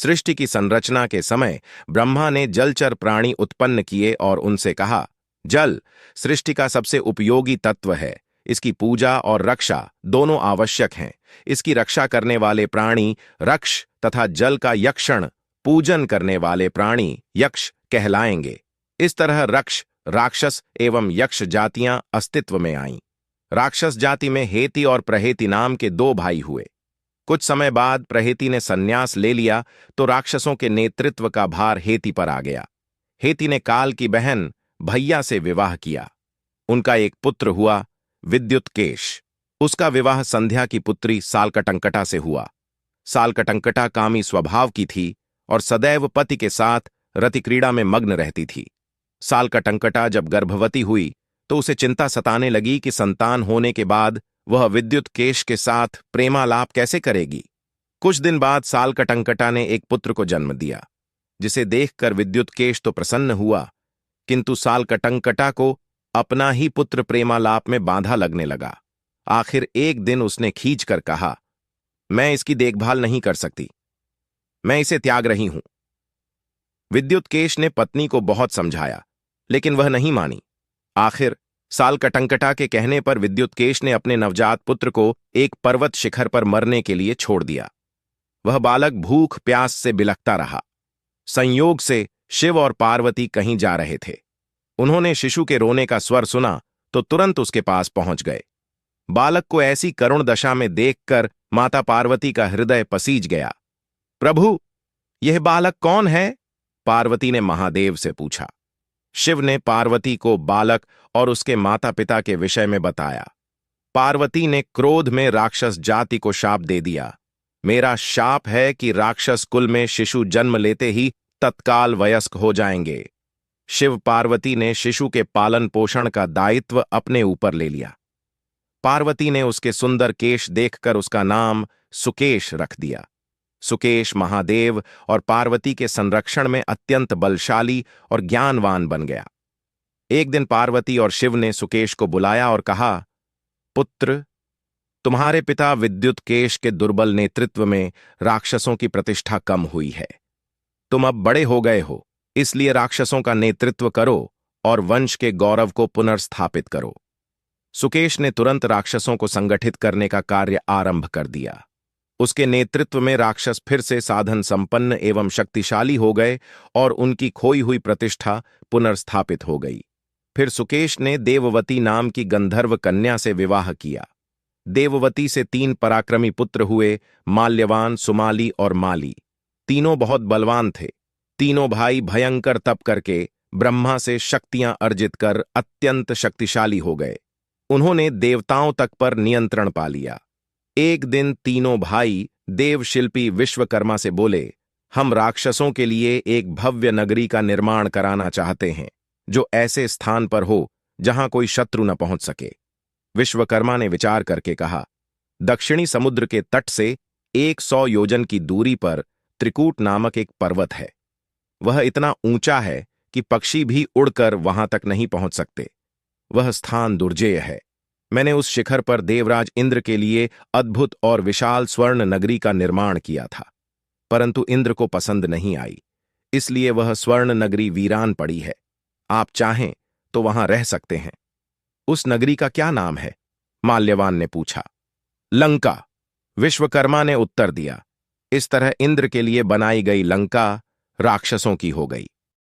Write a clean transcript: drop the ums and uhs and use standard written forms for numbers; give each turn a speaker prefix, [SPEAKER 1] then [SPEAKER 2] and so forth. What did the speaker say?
[SPEAKER 1] सृष्टि की संरचना के समय ब्रह्मा ने जलचर प्राणी उत्पन्न किए और उनसे कहा, जल सृष्टि का सबसे उपयोगी तत्व है। इसकी पूजा और रक्षा दोनों आवश्यक हैं। इसकी रक्षा करने वाले प्राणी रक्ष तथा जल का यक्षण पूजन करने वाले प्राणी यक्ष कहलाएंगे। इस तरह रक्ष, राक्षस एवं यक्ष जातियां अस्तित्व में आईं। राक्षस जाति में हेति और प्रहेति नाम के दो भाई हुए। कुछ समय बाद प्रहेति ने संन्यास ले लिया तो राक्षसों के नेतृत्व का भार हेति पर आ गया। हेति ने काल की बहन भैया से विवाह किया। उनका एक पुत्र हुआ, विद्युत्केश। उसका विवाह संध्या की पुत्री सालकटंकटा से हुआ। सालकटंकटा कामी स्वभाव की थी और सदैव पति के साथ रतिक्रीड़ा में मग्न रहती थी। सालकटंकटा जब गर्भवती हुई तो उसे चिंता सताने लगी कि संतान होने के बाद वह विद्युत्केश के साथ प्रेमालाप कैसे करेगी। कुछ दिन बाद सालकटंकटा ने एक पुत्र को जन्म दिया, जिसे देखकर विद्युत्केश तो प्रसन्न हुआ, किंतु सालकटंकटा को अपना ही पुत्र प्रेमालाप में बाधा लगने लगा। आखिर एक दिन उसने खींचकर कहा, मैं इसकी देखभाल नहीं कर सकती, मैं इसे त्याग रही हूं। विद्युत्केश ने पत्नी को बहुत समझाया, लेकिन वह नहीं मानी। आखिर सालकटंकटा के कहने पर विद्युत्केश ने अपने नवजात पुत्र को एक पर्वत शिखर पर मरने के लिए छोड़ दिया। वह बालक भूख प्यास से बिलखता रहा। संयोग से शिव और पार्वती कहीं जा रहे थे। उन्होंने शिशु के रोने का स्वर सुना तो तुरंत उसके पास पहुंच गए। बालक को ऐसी करुण दशा में देखकर माता पार्वती का हृदय पसीज गया। प्रभु, यह बालक कौन है? पार्वती ने महादेव से पूछा। शिव ने पार्वती को बालक और उसके माता पिता के विषय में बताया। पार्वती ने क्रोध में राक्षस जाति को शाप दे दिया। मेरा शाप है कि राक्षस कुल में शिशु जन्म लेते ही तत्काल वयस्क हो जाएंगे। शिव पार्वती ने शिशु के पालन पोषण का दायित्व अपने ऊपर ले लिया। पार्वती ने उसके सुंदर केश देखकर उसका नाम सुकेश रख दिया। सुकेश महादेव और पार्वती के संरक्षण में अत्यंत बलशाली और ज्ञानवान बन गया। एक दिन पार्वती और शिव ने सुकेश को बुलाया और कहा, पुत्र, तुम्हारे पिता विद्युत्केश के दुर्बल नेतृत्व में राक्षसों की प्रतिष्ठा कम हुई है। तुम अब बड़े हो गए हो, इसलिए राक्षसों का नेतृत्व करो और वंश के गौरव को पुनर्स्थापित करो। सुकेश ने तुरंत राक्षसों को संगठित करने का कार्य आरंभ कर दिया। उसके नेतृत्व में राक्षस फिर से साधन संपन्न एवं शक्तिशाली हो गए और उनकी खोई हुई प्रतिष्ठा पुनर्स्थापित हो गई। फिर सुकेश ने देववती नाम की गंधर्व कन्या से विवाह किया। देववती से 3 पराक्रमी पुत्र हुए, माल्यवान, सुमाली और माली। तीनों बहुत बलवान थे। तीनों भाई भयंकर तप करके ब्रह्मा से शक्तियां अर्जित कर अत्यंत शक्तिशाली हो गए। उन्होंने देवताओं तक पर नियंत्रण पा लिया। एक दिन तीनों भाई देवशिल्पी विश्वकर्मा से बोले, हम राक्षसों के लिए एक भव्य नगरी का निर्माण कराना चाहते हैं, जो ऐसे स्थान पर हो जहां कोई शत्रु न पहुंच सके। विश्वकर्मा ने विचार करके कहा, दक्षिणी समुद्र के तट से 100 योजन की दूरी पर त्रिकूट नामक एक पर्वत है। वह इतना ऊंचा है कि पक्षी भी उड़कर वहां तक नहीं पहुंच सकते। वह स्थान दुर्जेय है। मैंने उस शिखर पर देवराज इंद्र के लिए अद्भुत और विशाल स्वर्ण नगरी का निर्माण किया था, परंतु इंद्र को पसंद नहीं आई, इसलिए वह स्वर्ण नगरी वीरान पड़ी है। आप चाहें तो वहां रह सकते हैं। उस नगरी का क्या नाम है? माल्यवान ने पूछा। लंका, विश्वकर्मा ने उत्तर दिया। इस तरह इंद्र के लिए बनाई गई लंका राक्षसों की हो गई।